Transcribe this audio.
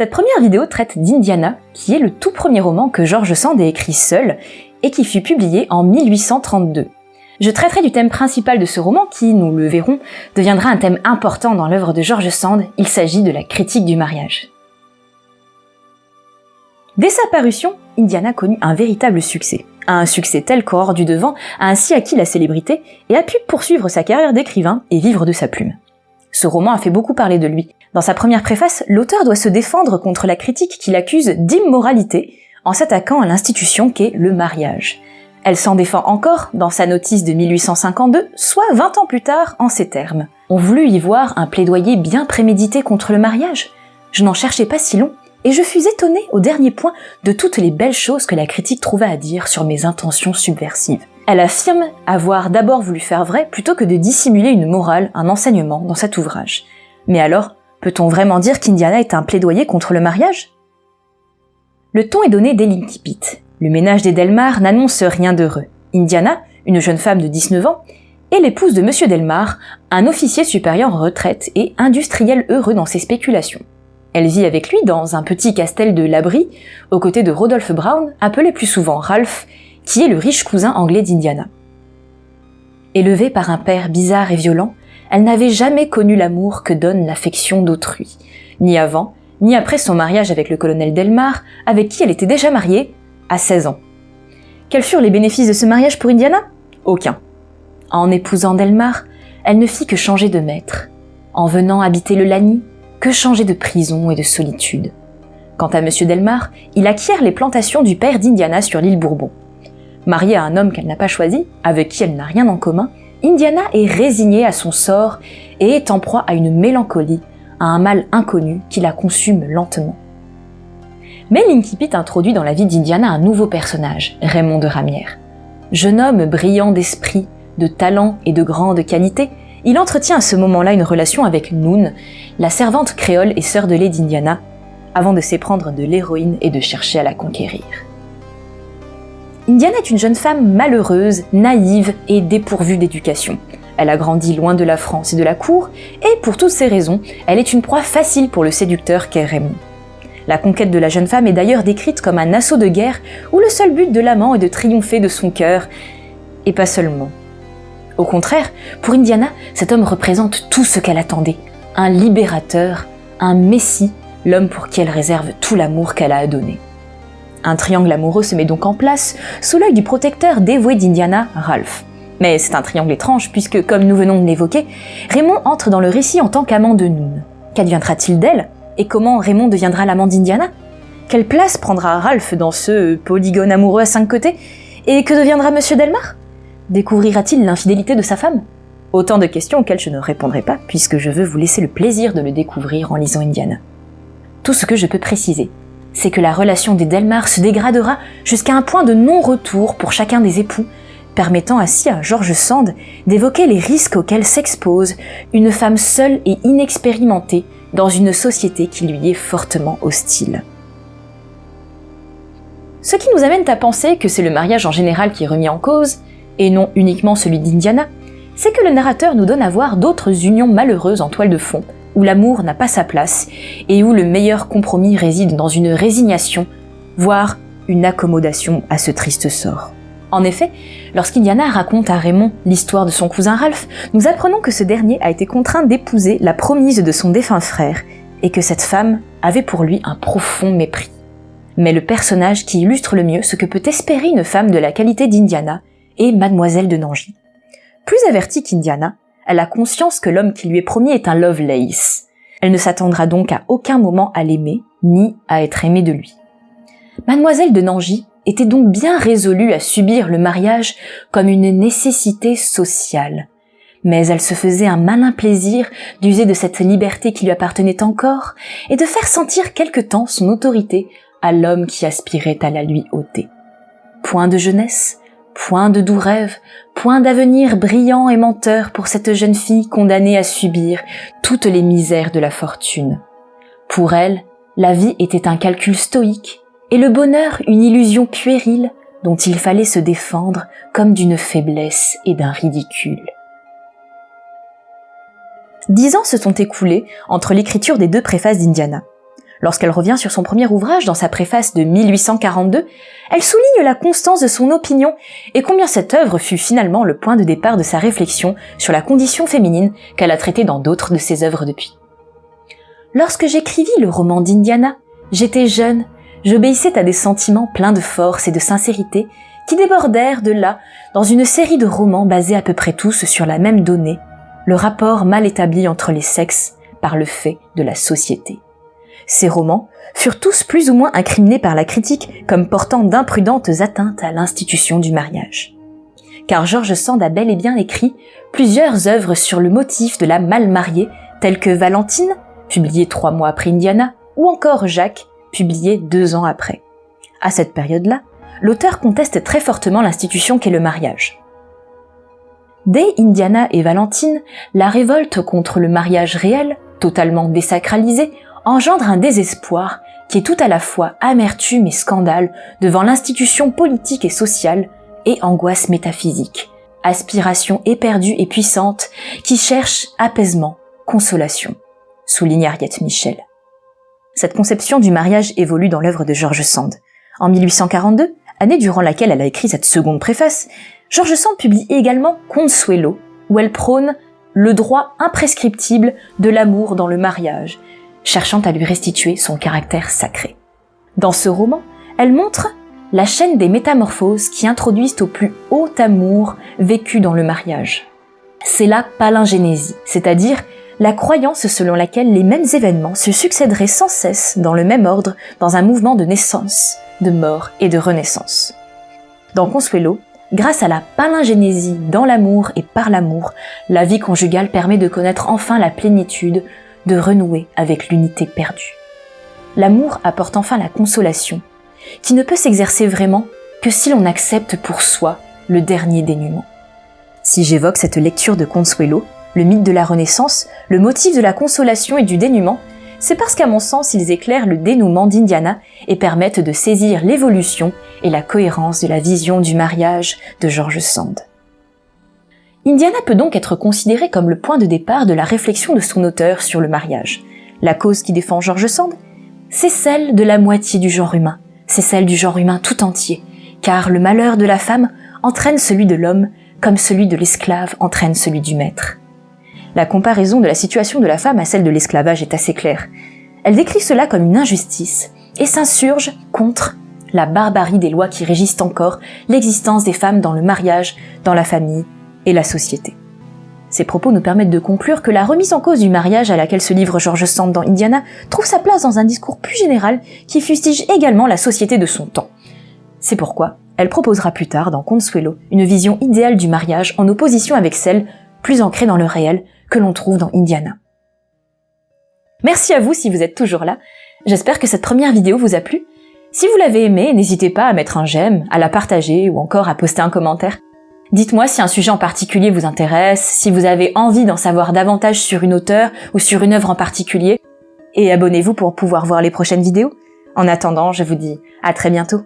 Cette première vidéo traite d'Indiana, qui est le tout premier roman que George Sand ait écrit seul et qui fut publié en 1832. Je traiterai du thème principal de ce roman qui, nous le verrons, deviendra un thème important dans l'œuvre de George Sand, il s'agit de la critique du mariage. Dès sa parution, Indiana connut un véritable succès. Un succès tel qu'Aurore du Devant a ainsi acquis la célébrité et a pu poursuivre sa carrière d'écrivain et vivre de sa plume. Ce roman a fait beaucoup parler de lui. Dans sa première préface, l'auteur doit se défendre contre la critique qui l'accuse d'immoralité en s'attaquant à l'institution qu'est le mariage. Elle s'en défend encore dans sa notice de 1852, soit 20 ans plus tard, en ces termes. On voulut y voir un plaidoyer bien prémédité contre le mariage. Je n'en cherchais pas si long, et je fus étonnée au dernier point de toutes les belles choses que la critique trouva à dire sur mes intentions subversives. Elle affirme avoir d'abord voulu faire vrai plutôt que de dissimuler une morale, un enseignement dans cet ouvrage. Mais alors, peut-on vraiment dire qu'Indiana est un plaidoyer contre le mariage ? Le ton est donné dès l'incipit. Le ménage des Delmar n'annonce rien d'heureux. Indiana, une jeune femme de 19 ans, est l'épouse de Monsieur Delmar, un officier supérieur en retraite et industriel heureux dans ses spéculations. Elle vit avec lui dans un petit castel de l'Abri, aux côtés de Rodolphe Brown, appelé plus souvent Ralph, qui est le riche cousin anglais d'Indiana. Élevée par un père bizarre et violent, elle n'avait jamais connu l'amour que donne l'affection d'autrui, ni avant, ni après son mariage avec le colonel Delmar, avec qui elle était déjà mariée, à 16 ans. Quels furent les bénéfices de ce mariage pour Indiana ? Aucun. En épousant Delmar, elle ne fit que changer de maître. En venant habiter le Lagny, que changer de prison et de solitude. Quant à Monsieur Delmar, il acquiert les plantations du père d'Indiana sur l'île Bourbon. Mariée à un homme qu'elle n'a pas choisi, avec qui elle n'a rien en commun, Indiana est résignée à son sort et est en proie à une mélancolie, à un mal inconnu qui la consume lentement. Mais l'incipit introduit dans la vie d'Indiana un nouveau personnage, Raymond de Ramière. Jeune homme brillant d'esprit, de talent et de grande qualité, il entretient à ce moment-là une relation avec Noon, la servante créole et sœur de lait d'Indiana, avant de s'éprendre de l'héroïne et de chercher à la conquérir. Indiana est une jeune femme malheureuse, naïve et dépourvue d'éducation. Elle a grandi loin de la France et de la cour, et pour toutes ces raisons, elle est une proie facile pour le séducteur qu'est Raymond. La conquête de la jeune femme est d'ailleurs décrite comme un assaut de guerre où le seul but de l'amant est de triompher de son cœur, et pas seulement. Au contraire, pour Indiana, cet homme représente tout ce qu'elle attendait. Un libérateur, un messie, l'homme pour qui elle réserve tout l'amour qu'elle a à donner. Un triangle amoureux se met donc en place, sous l'œil du protecteur dévoué d'Indiana, Ralph. Mais c'est un triangle étrange puisque, comme nous venons de l'évoquer, Raymond entre dans le récit en tant qu'amant de Noon. Qu'adviendra-t-il d'elle ? Et comment Raymond deviendra l'amant d'Indiana ? Quelle place prendra Ralph dans ce polygone amoureux à 5 côtés ? Et que deviendra Monsieur Delmar ? Découvrira-t-il l'infidélité de sa femme ? Autant de questions auxquelles je ne répondrai pas, puisque je veux vous laisser le plaisir de le découvrir en lisant Indiana. Tout ce que je peux préciser, c'est que la relation des Delmar se dégradera jusqu'à un point de non-retour pour chacun des époux, permettant ainsi à George Sand d'évoquer les risques auxquels s'expose une femme seule et inexpérimentée dans une société qui lui est fortement hostile. Ce qui nous amène à penser que c'est le mariage en général qui est remis en cause, et non uniquement celui d'Indiana, c'est que le narrateur nous donne à voir d'autres unions malheureuses en toile de fond, où l'amour n'a pas sa place, et où le meilleur compromis réside dans une résignation, voire une accommodation à ce triste sort. En effet, lorsqu'Indiana raconte à Raymond l'histoire de son cousin Ralph, nous apprenons que ce dernier a été contraint d'épouser la promise de son défunt frère, et que cette femme avait pour lui un profond mépris. Mais le personnage qui illustre le mieux ce que peut espérer une femme de la qualité d'Indiana est Mademoiselle de Nangy. Plus avertie qu'Indiana, elle a conscience que l'homme qui lui est promis est un Lovelace. Elle ne s'attendra donc à aucun moment à l'aimer, ni à être aimée de lui. Mademoiselle de Nangy était donc bien résolue à subir le mariage comme une nécessité sociale. Mais elle se faisait un malin plaisir d'user de cette liberté qui lui appartenait encore et de faire sentir quelque temps son autorité à l'homme qui aspirait à la lui ôter. Point de jeunesse, point de doux rêves, point d'avenir brillant et menteur pour cette jeune fille condamnée à subir toutes les misères de la fortune. Pour elle, la vie était un calcul stoïque et le bonheur une illusion puérile dont il fallait se défendre comme d'une faiblesse et d'un ridicule. 10 ans se sont écoulés entre l'écriture des 2 préfaces d'Indiana. Lorsqu'elle revient sur son premier ouvrage dans sa préface de 1842, elle souligne la constance de son opinion et combien cette œuvre fut finalement le point de départ de sa réflexion sur la condition féminine qu'elle a traitée dans d'autres de ses œuvres depuis. Lorsque j'écrivis le roman d'Indiana, j'étais jeune, j'obéissais à des sentiments pleins de force et de sincérité qui débordèrent de là dans une série de romans basés à peu près tous sur la même donnée, le rapport mal établi entre les sexes par le fait de la société. Ces romans furent tous plus ou moins incriminés par la critique comme portant d'imprudentes atteintes à l'institution du mariage. Car George Sand a bel et bien écrit plusieurs œuvres sur le motif de la mal mariée, telles que Valentine, publiée 3 mois après Indiana, ou encore Jacques, publié 2 ans après. À cette période-là, l'auteur conteste très fortement l'institution qu'est le mariage. Dès Indiana et Valentine, la révolte contre le mariage réel, totalement désacralisé, engendre un désespoir qui est tout à la fois amertume et scandale devant l'institution politique et sociale et angoisse métaphysique, aspiration éperdue et puissante qui cherche apaisement, consolation, souligne Harriet Michel. Cette conception du mariage évolue dans l'œuvre de George Sand. En 1842, année durant laquelle elle a écrit cette seconde préface, George Sand publie également Consuelo, où elle prône le droit imprescriptible de l'amour dans le mariage, cherchant à lui restituer son caractère sacré. Dans ce roman, elle montre la chaîne des métamorphoses qui introduisent au plus haut amour vécu dans le mariage. C'est la palingénésie, c'est-à-dire la croyance selon laquelle les mêmes événements se succéderaient sans cesse dans le même ordre dans un mouvement de naissance, de mort et de renaissance. Dans Consuelo, grâce à la palingénésie dans l'amour et par l'amour, la vie conjugale permet de connaître enfin la plénitude, de renouer avec l'unité perdue. L'amour apporte enfin la consolation, qui ne peut s'exercer vraiment que si l'on accepte pour soi le dernier dénûment. Si j'évoque cette lecture de Consuelo, le mythe de la Renaissance, le motif de la consolation et du dénûment, c'est parce qu'à mon sens, ils éclairent le dénouement d'Indiana et permettent de saisir l'évolution et la cohérence de la vision du mariage de George Sand. Indiana peut donc être considérée comme le point de départ de la réflexion de son auteur sur le mariage. La cause qui défend George Sand, c'est celle de la moitié du genre humain, c'est celle du genre humain tout entier, car le malheur de la femme entraîne celui de l'homme comme celui de l'esclave entraîne celui du maître. La comparaison de la situation de la femme à celle de l'esclavage est assez claire. Elle décrit cela comme une injustice et s'insurge contre la barbarie des lois qui régissent encore l'existence des femmes dans le mariage, dans la famille et la société. Ces propos nous permettent de conclure que la remise en cause du mariage à laquelle se livre George Sand dans Indiana trouve sa place dans un discours plus général qui fustige également la société de son temps. C'est pourquoi elle proposera plus tard dans Consuelo une vision idéale du mariage en opposition avec celle, plus ancrée dans le réel, que l'on trouve dans Indiana. Merci à vous si vous êtes toujours là. J'espère que cette première vidéo vous a plu. Si vous l'avez aimée, n'hésitez pas à mettre un j'aime, à la partager ou encore à poster un commentaire. Dites-moi si un sujet en particulier vous intéresse, si vous avez envie d'en savoir davantage sur une auteure ou sur une œuvre en particulier, et abonnez-vous pour pouvoir voir les prochaines vidéos. En attendant, je vous dis à très bientôt.